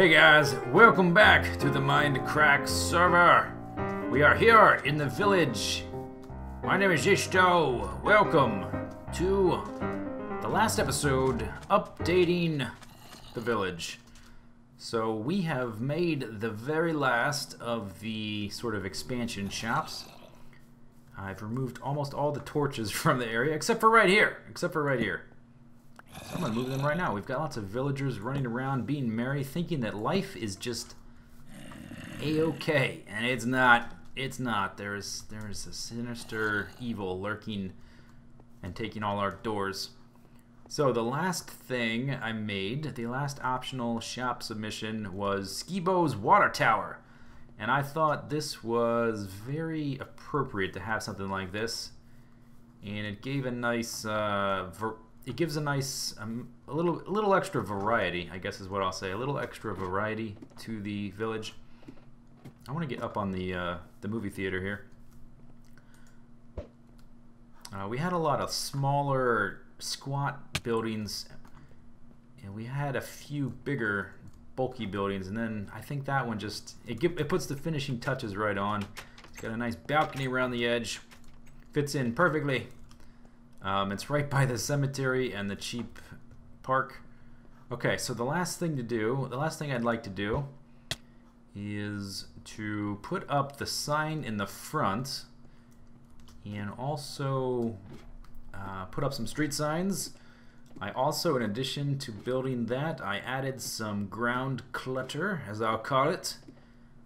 Hey guys, welcome back to the Mindcrack server. We are here in the village. My name is Zisteau. Welcome to the last episode, updating the village. So we have made the very last of the sort of expansion shops. I've removed almost all the torches from the area, except for right here. So I'm gonna move them right now. We've got lots of villagers running around, being merry, thinking that life is just a-okay, and it's not. It's not. There's a sinister evil lurking and taking all our doors. So the last thing I made, the last optional shop submission, was Skibo's water tower, and I thought this was very appropriate to have something like this, and it gave a nice. It gives a nice, a little extra variety, I guess is what I'll say. A little extra variety to the village. I want to get up on the movie theater here. We had a lot of smaller, squat buildings, and we had a few bigger, bulky buildings. And then I think that one just it puts the finishing touches right on. It's got a nice balcony around the edge, fits in perfectly. It's right by the cemetery and the cheap park. Okay, so the last thing I'd like to do is to put up the sign in the front and also put up some street signs. I also, in addition to building that, I added some ground clutter, as I'll call it,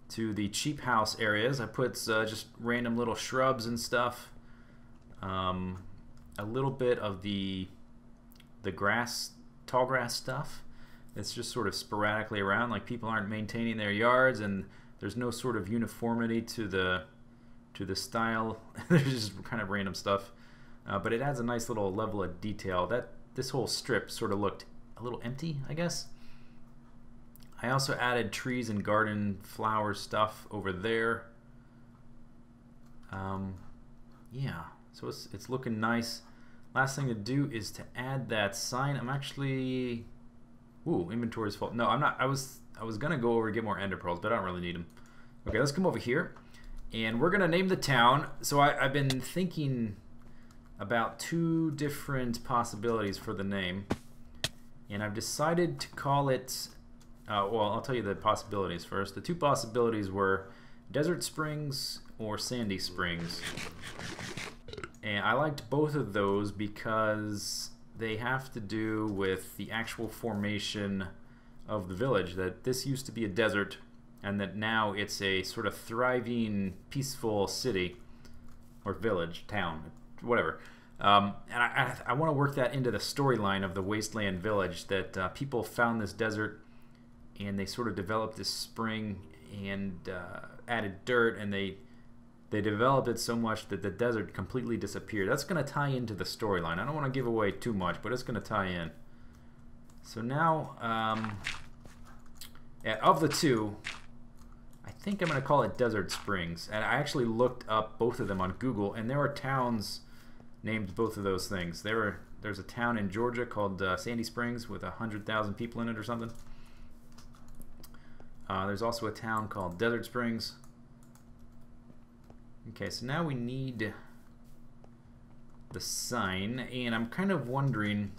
to the cheap house areas. I put just random little shrubs and stuff. A little bit of the grass, tall grass stuff. It's just sort of sporadically around, like people aren't maintaining their yards, and there's no sort of uniformity to the style. There's just kind of random stuff, but it adds a nice little level of detail. That this whole strip sort of looked a little empty, I guess. I also added trees and garden flower stuff over there. Yeah, so it's looking nice. Last thing to do is to add that sign. I'm actually... Ooh, inventory's full. No, I'm not. I was going to go over and get more ender pearls, but I don't really need them. Okay, let's come over here. And we're going to name the town. So I've been thinking about two different possibilities for the name. And I've decided to call it... well, I'll tell you the possibilities first. The two possibilities were Desert Springs or Sandy Springs. And I liked both of those because they have to do with the actual formation of the village. That this used to be a desert, and that now it's a sort of thriving, peaceful city, or village, town, whatever. And I want to work that into the storyline of the Wasteland Village, that people found this desert, and they sort of developed this spring, and added dirt, and they developed it so much that the desert completely disappeared. That's going to tie into the storyline. I don't want to give away too much, but it's going to tie in. So now, of the two, I think I'm going to call it Desert Springs. And I actually looked up both of them on Google, and there are towns named both of those things. There's a town in Georgia called Sandy Springs with 100,000 people in it or something. There's also a town called Desert Springs. Okay, so now we need the sign, and I'm kind of wondering,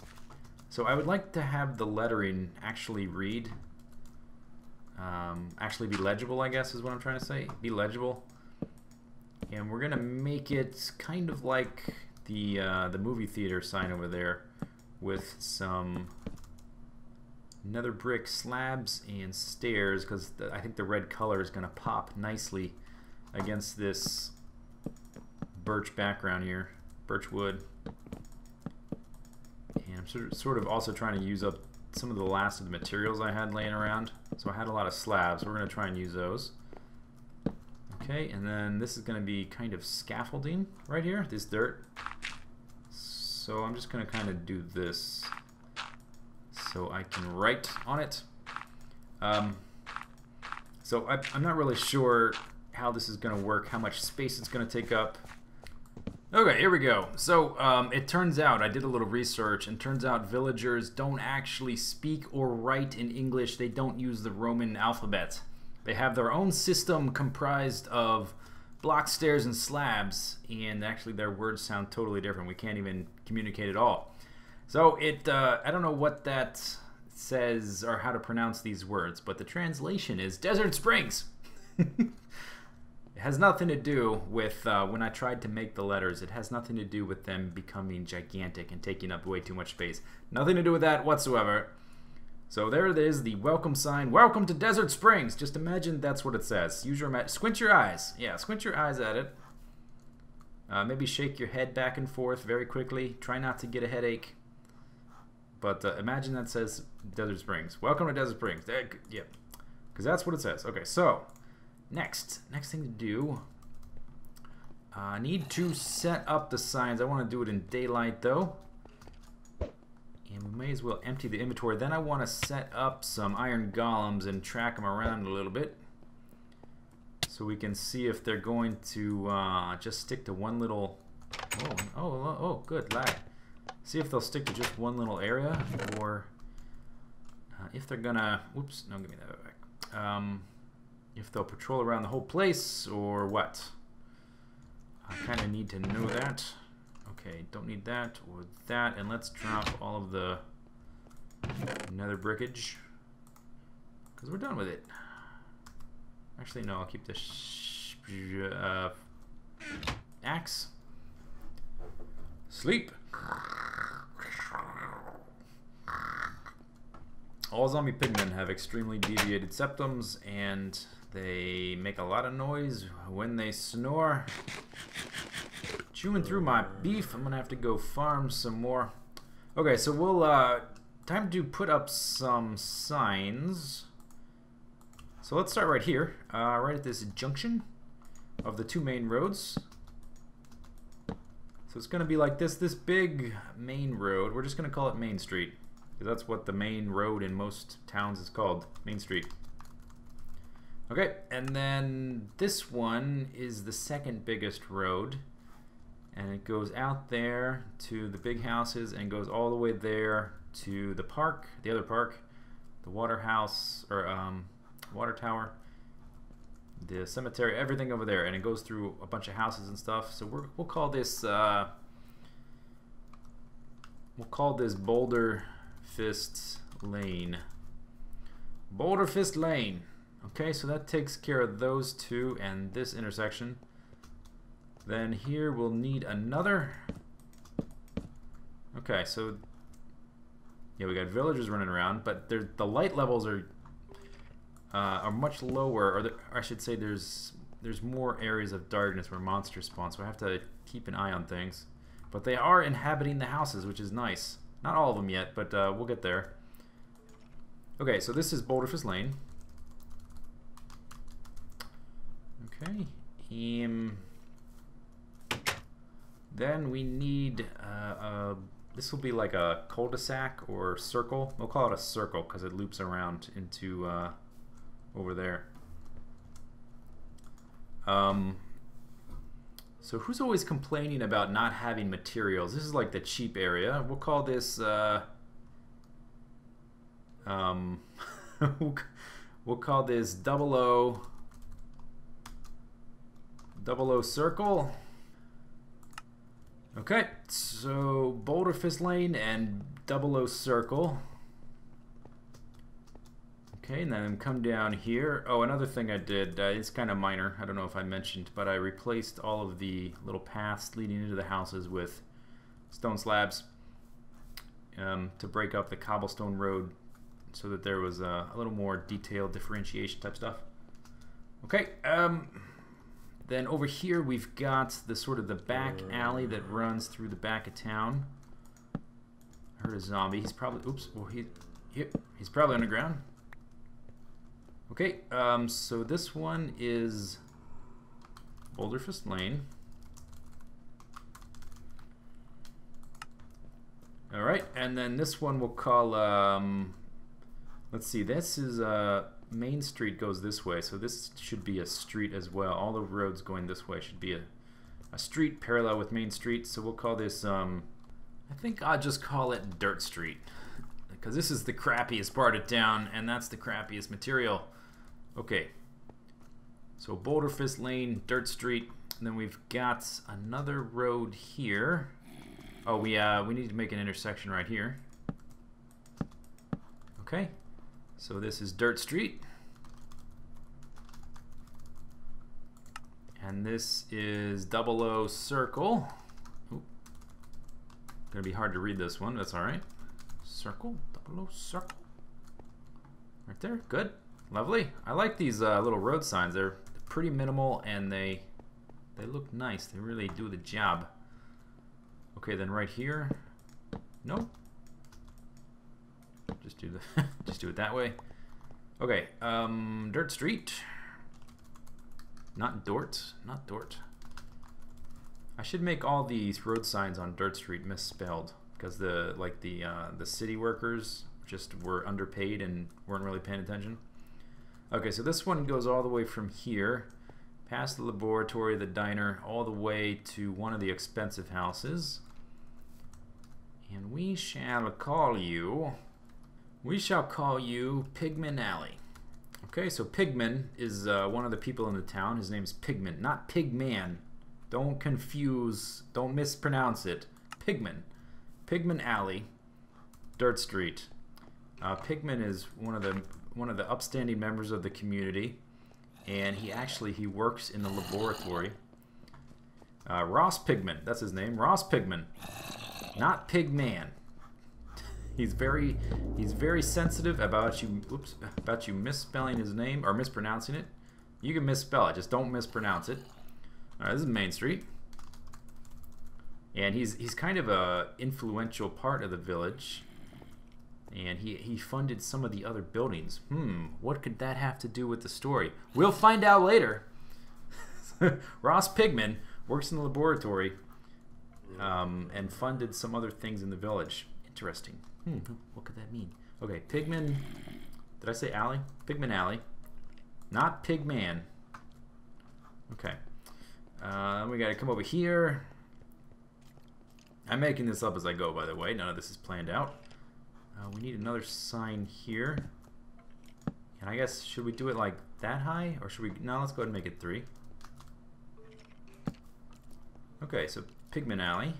so I would like to have the lettering actually read, actually be legible, I guess is what I'm trying to say, be legible, and we're going to make it kind of like the movie theater sign over there with some nether brick slabs and stairs, because I think the red color is going to pop nicely against this birch background here, birch wood. And I'm sort of also trying to use up some of the last of the materials I had laying around. So I had a lot of slabs. We're going to try and use those. Okay, and then this is going to be kind of scaffolding right here, this dirt. So I'm just going to kind of do this so I can write on it. So I'm not really sure how this is going to work, how much space it's going to take up. Okay, here we go. So it turns out, I did a little research, and turns out villagers don't actually speak or write in English. They don't use the Roman alphabet. They have their own system comprised of blocks, stairs, and slabs, and actually their words sound totally different. We can't even communicate at all. So I don't know what that says or how to pronounce these words, but the translation is Desert Springs. It has nothing to do with when I tried to make the letters. It has nothing to do with them becoming gigantic and taking up way too much space. Nothing to do with that whatsoever. So there it is, the welcome sign. Welcome to Desert Springs. Just imagine that's what it says. Use your squint your eyes. Yeah, squint your eyes at it. Maybe shake your head back and forth very quickly. Try not to get a headache. But imagine that says Desert Springs. Welcome to Desert Springs. Yeah, because that's what it says. Okay, so next thing to do. I need to set up the signs. I want to do it in daylight though. And we may as well empty the inventory. Then I want to set up some iron golems and track them around a little bit. So we can see if they're going to just stick to one little... Oh, good, lag. See if they'll stick to just one little area, or if they're gonna... Whoops, no, give me that back. If they'll patrol around the whole place, or what. I kind of need to know that. Okay, don't need that or that, and let's drop all of the nether brickage, because we're done with it. Actually, no, I'll keep the axe. Sleep. All zombie pigmen have extremely deviated septums, and they make a lot of noise when they snore. Chewing through my beef. I'm gonna have to go farm some more. Okay, so we'll time to put up some signs. So let's start right here, right at this junction of the two main roads. So it's gonna be like this big main road. We're just gonna call it Main Street, because that's what the main road in most towns is called, Main Street. Okay, and then this one is the second biggest road, and it goes out there to the big houses and goes all the way there to the park, the other park, the water house, or water tower, the cemetery, everything over there, and it goes through a bunch of houses and stuff. So we'll call this Boulder Fist Lane. Boulder Fist Lane. Okay, so that takes care of those two and this intersection. Then here we'll need another. Okay, so yeah, we got villagers running around, but the light levels are much lower, or I should say there's more areas of darkness where monsters spawn, so I have to keep an eye on things. But they are inhabiting the houses, which is nice. Not all of them yet, but we'll get there. Okay, so this is Boulder Fist Lane. Okay, then we need this will be like a cul-de-sac or circle. We'll call it a circle because it loops around into over there. So who's always complaining about not having materials? This is like the cheap area. We'll call this we'll call this 00 circle. Okay, so Boulder Fist Lane and 00 circle. Okay, and then come down here. Oh, another thing I did, it's kind of minor, I don't know if I mentioned, but I replaced all of the little paths leading into the houses with stone slabs to break up the cobblestone road so that there was a little more detailed differentiation type stuff. Okay, then over here we've got the sort of the back alley that runs through the back of town. I heard a zombie. He's probably, oops, well he's probably underground. Okay, so this one is Boulder Fist Lane. All right, and then this one we'll call, let's see, this is Main Street goes this way, so this should be a street as well. All the roads going this way should be a street parallel with Main Street. So we'll call this, I think I'll just call it Dirt Street. Because this is the crappiest part of town, and that's the crappiest material. Okay. So Boulder Fist Lane, Dirt Street. And then we've got another road here. Oh, we need to make an intersection right here. Okay. So this is Dirt Street. And this is 00 Circle. Ooh. Gonna be hard to read this one. That's all right. Circle, 00 Circle. Right there. Good. Lovely. I like these little road signs. They're pretty minimal and they look nice. They really do the job. Okay, then right here. Nope. Just do the just do it that way. Okay. Dirt Street. Not Dort. Not Dort. I should make all these road signs on Dirt Street misspelled because the city workers just were underpaid and weren't really paying attention. Okay, so this one goes all the way from here, past the laboratory, the diner, all the way to one of the expensive houses. And we shall call you Pigman Alley. Okay, so Pigman is one of the people in the town. His name's Pigman, not Pigman. Don't confuse, don't mispronounce it. Pigman. Pigman Alley, Dirt Street. Pigman is one of the upstanding members of the community, and he works in the laboratory. Ross Pigman, that's his name. Ross Pigman, not Pigman. He's very sensitive about you misspelling his name or mispronouncing it. You can misspell it, just don't mispronounce it. All right, this is Main Street, and he's kind of a influential part of the village, and he funded some of the other buildings. What could that have to do with the story? We'll find out later. Ross Pigman works in the laboratory and funded some other things in the village. Interesting. What could that mean? Okay, Pigman. Did I say alley? Pigman Alley. Not Pigman. Okay. We gotta come over here. I'm making this up as I go, by the way. None of this is planned out. We need another sign here. And I guess, should we do it like that high? Or should we... No, let's go ahead and make it 3. Okay, so Pigman Alley.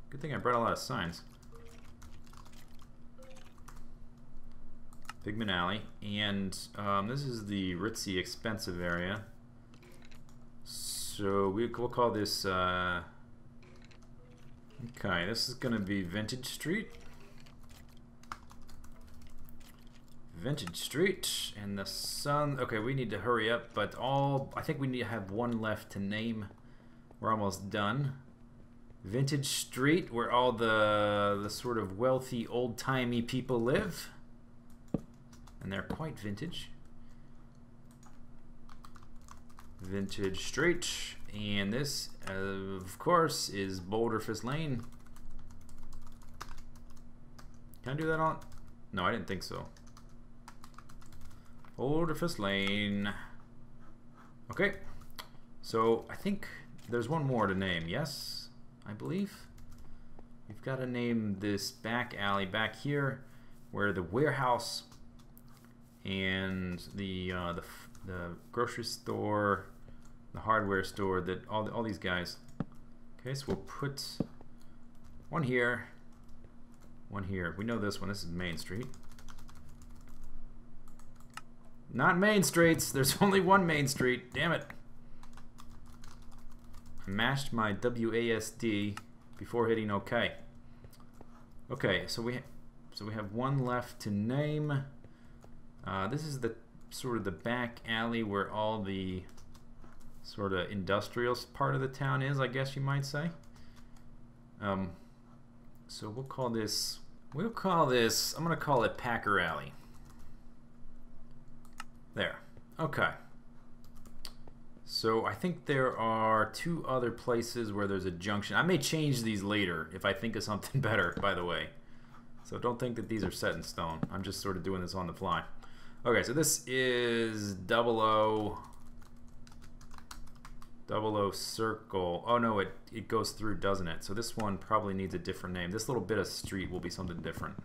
Good thing I brought a lot of signs. Pigman Alley. And this is the ritzy, expensive area. So we'll call this... okay, this is going to be Vintage Street. Vintage Street, and the sun. Okay, we need to hurry up, but I think we need to have one left to name. We're almost done. Vintage Street, where all the sort of wealthy, old-timey people live, and they're quite vintage. Vintage Street, and this, of course, is Boulder Fist Lane. Can I do that on? No, I didn't think so. Boulder Fist Lane. Okay, so I think there's one more to name. Yes, I believe we've got to name this back alley back here, where the warehouse and the grocery store, the hardware store, that all these guys. Okay, so we'll put one here, one here. We know this one. This is Main Street. Not Main Streets. There's only one Main Street. Damn it. I mashed my WASD before hitting OK. Okay, so we have one left to name. This is the sort of the back alley where all the sort of industrial part of the town is, I guess you might say. So we'll call this, I'm gonna call it Packer Alley. There. Okay. So I think there are 2 other places where there's a junction. I may change these later if I think of something better, by the way. So don't think that these are set in stone. I'm just sort of doing this on the fly. Okay, so this is 00 00 circle. Oh no, it goes through, doesn't it? So this one probably needs a different name. This little bit of street will be something different.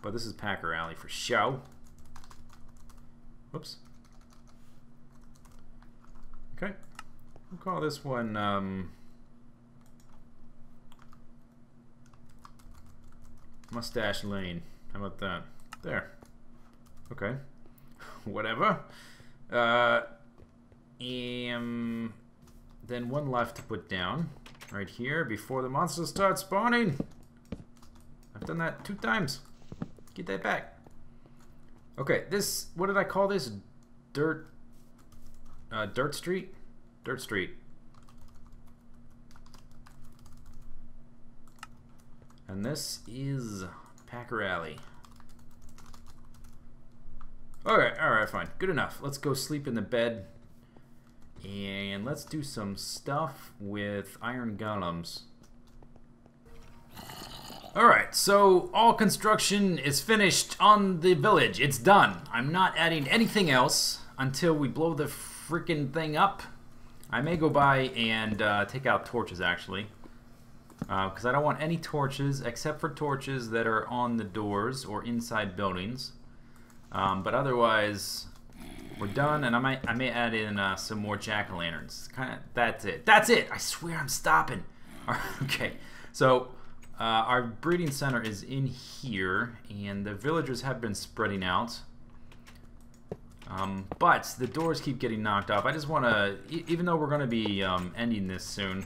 But this is Packer Alley for show. Whoops. Okay. We'll call this one Mustache Lane. How about that? There. Okay. Whatever. And then one left to put down right here before the monsters start spawning. I've done that 2 times. Get that back. Okay, this, what did I call this? Dirt Street? Dirt Street. And this is Packer Alley. Okay, alright, fine. Good enough. Let's go sleep in the bed. And let's do some stuff with iron golems. Alright, so all construction is finished on the village. It's done. I'm not adding anything else until we blow the freaking thing up. I may go by and take out torches, actually. Because I don't want any torches except for torches that are on the doors or inside buildings. But otherwise, we're done, and I may add in some more jack-o'-lanterns. That's it. That's it. I swear I'm stopping. Okay, so our breeding center is in here, and the villagers have been spreading out. But the doors keep getting knocked off. I just want to, even though we're going to be ending this soon,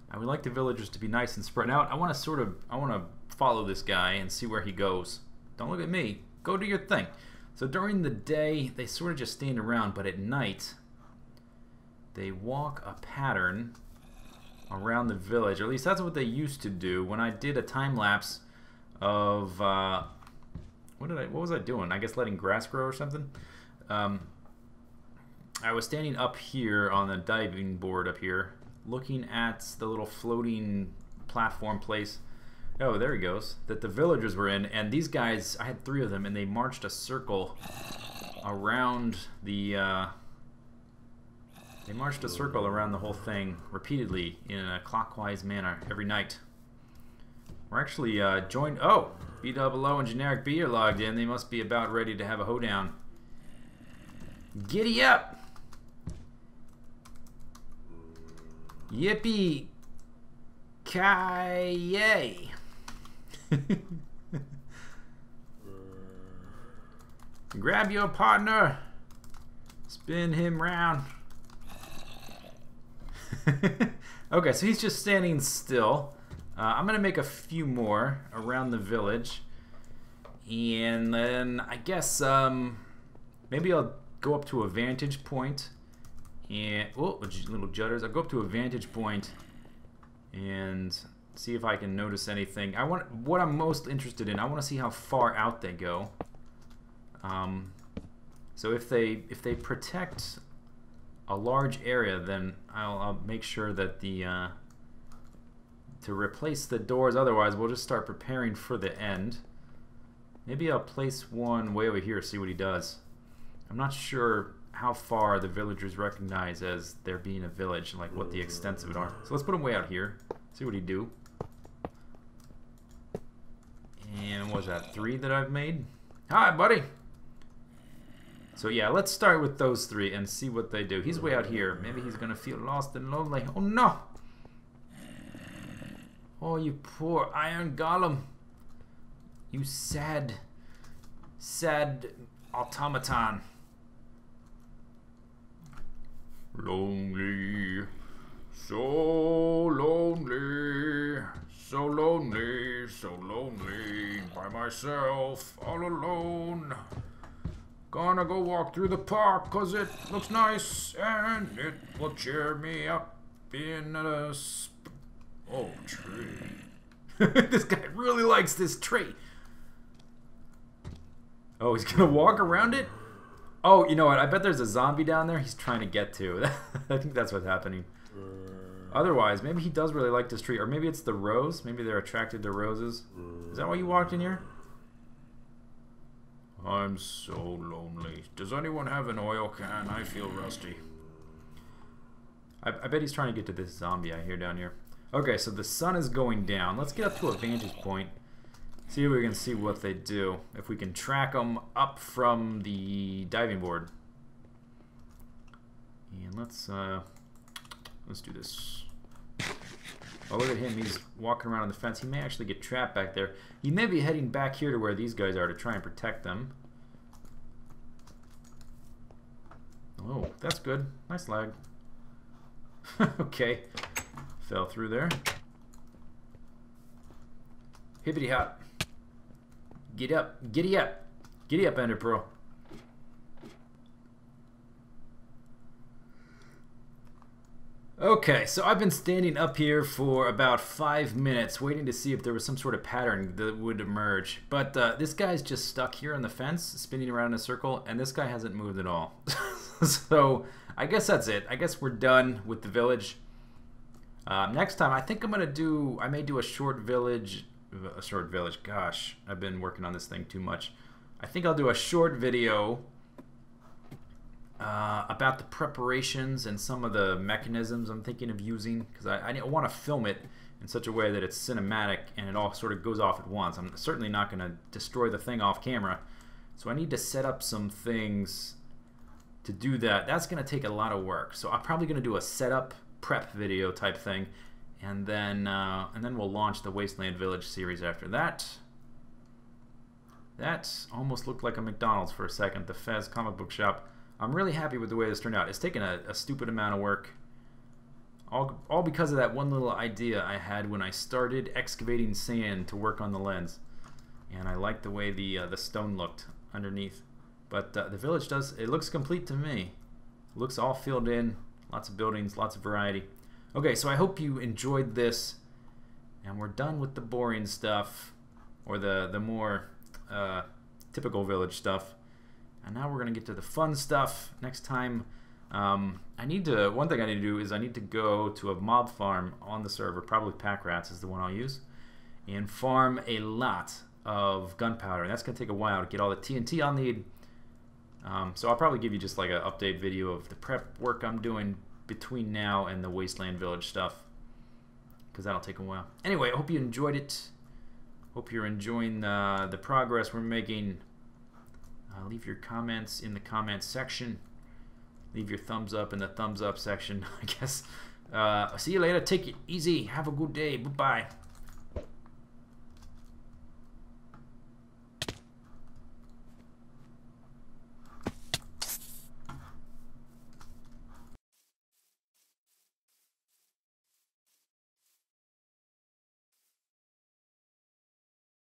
I would like the villagers to be nice and spread out. I want to follow this guy and see where he goes. Don't look at me. Go do your thing. So during the day, they sort of just stand around, but at night, they walk a pattern around the village. Or at least that's what they used to do. When I did a time lapse of what was I doing? I guess letting grass grow or something. I was standing up here on the diving board up here, looking at the little floating platform place. Oh, there he goes. That the villagers were in, and these guys, I had 3 of them, and they marched a circle around the. They marched a circle around the whole thing repeatedly in a clockwise manner every night. We're actually joined. Oh, B00 and Generic B are logged in. They must be about ready to have a hoedown. Giddy up! Yippee! Ki-yay! Grab your partner, spin him round. Okay, so he's just standing still. I'm gonna make a few more around the village, and then I guess maybe I'll go up to a vantage point, and oh, little judders. I'll go up to a vantage point and see if I can notice anything. What I'm most interested in. I want to see how far out they go. So if they protect a large area, then I'll make sure that to replace the doors. Otherwise, we'll just start preparing for the end. Maybe I'll place one way over here, see what he does. I'm not sure how far the villagers recognize as there being a village, like what the extents of it are. So let's put him way out here, see what he do. And what was that, 3 that I've made? Hi, buddy! So yeah, let's start with those 3 and see what they do. He's way out here. Maybe he's gonna feel lost and lonely. Oh no! Oh, you poor iron golem. You sad, sad automaton. Lonely, so lonely, so lonely, so lonely, by myself, all alone. Gonna go walk through the park 'cause it looks nice and it will cheer me up in a tree. This guy really likes this tree. Oh, he's gonna walk around it? Oh, you know what? I bet there's a zombie down there he's trying to get to. I think that's what's happening. Otherwise, maybe he does really like this tree. Or maybe it's the rose. Maybe they're attracted to roses. Is that why you walked in here? I'm so lonely. Does anyone have an oil can? I feel rusty. I bet he's trying to get to this zombie I hear down here. Okay, so the sun is going down. Let's get up to a vantage point. See if we can see what they do. If we can track them up from the diving board. And let's do this. Oh, look at him. He's walking around on the fence. He may actually get trapped back there. He may be heading back here to where these guys are to try and protect them. Oh, that's good. Nice lag. Okay. Fell through there. Hippity hop. Get up. Giddy up. Giddy up, Ender Pearl. Okay, so I've been standing up here for about 5 minutes waiting to see if there was some sort of pattern that would emerge. But this guy's just stuck here on the fence, spinning around in a circle, and this guy hasn't moved at all. So I guess that's it. I guess we're done with the village. Next time, I think I may do a short village. Gosh, I've been working on this thing too much. I think I'll do a short video about the preparations and some of the mechanisms I'm thinking of using, because I want to film it in such a way that it's cinematic and it all sort of goes off at once. I'm certainly not going to destroy the thing off camera, so I need to set up some things to do that. That's going to take a lot of work, so I'm probably going to do a setup prep video type thing, and then we'll launch the Wasteland Village series after that. That almost looked like a McDonald's for a second, the Fez comic book shop. I'm really happy with the way this turned out. It's taken a stupid amount of work, all because of that one little idea I had when I started excavating sand to work on the lens, and I liked the way the stone looked underneath. But the village it looks complete to me. It looks all filled in, lots of buildings, lots of variety. Okay, so I hope you enjoyed this, and we're done with the boring stuff, or the more typical village stuff. And now we're going to get to the fun stuff. Next time, one thing I need to do is I need to go to a mob farm on the server, probably Pack Rats is the one I'll use, and farm a lot of gunpowder. And that's going to take a while to get all the TNT I'll need. So I'll probably give you just like an update video of the prep work I'm doing between now and the Wasteland Village stuff, because that'll take a while. Anyway, I hope you enjoyed it. Hope you're enjoying the progress we're making. Leave your comments in the comments section. Leave your thumbs up in the thumbs up section, I guess. See you later. Take it easy. Have a good day. Bye-bye.